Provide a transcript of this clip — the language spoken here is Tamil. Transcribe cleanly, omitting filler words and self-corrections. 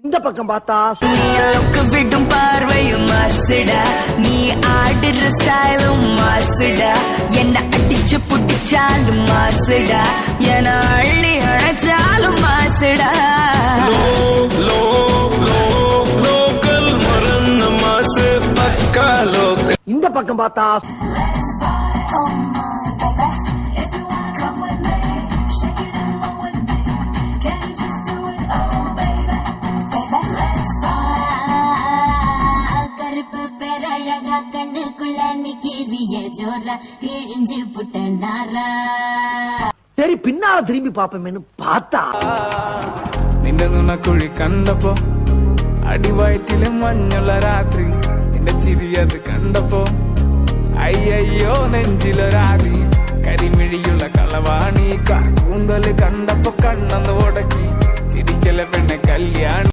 இந்த பக்கம் பார்த்தா நீ விடும் பார்வையும் மாசுடா, நீ ஆடுற ஸ்டைலும் மாசுடா, என்ன அடிச்சு புடிச்சாலும் மாசுடா, என அள்ளி அணைச்சாலும் மாசுடா. லோக்கல் மறந்த மாசு பக்கா லோக்கல். இந்த பக்கம் பார்த்தா கண்ணுக்குள்ள நிக்கிறிய ஜோரா கிழிஞ்சு புட்ட நாரா. சரி பின்னால திரும்பி பாப்போமேனு பார்த்தா നിന്നെ കുഴി കണ്ടപ്പോ അടിവയറ്റില് മഞ്ഞുള്ള രാത്രി നിന്റെ ചിരിയത് കണ്ടപ്പോ അയ്യോ നെഞ്ചിലൊരാതി കരിമിഴിയുള്ള കളവാണി കൂന്തല് കണ്ടപ്പോ കണ്ണന്ന് ഉടക്കി ചിരിക്കല പെണ്ണെ കല്യാണി.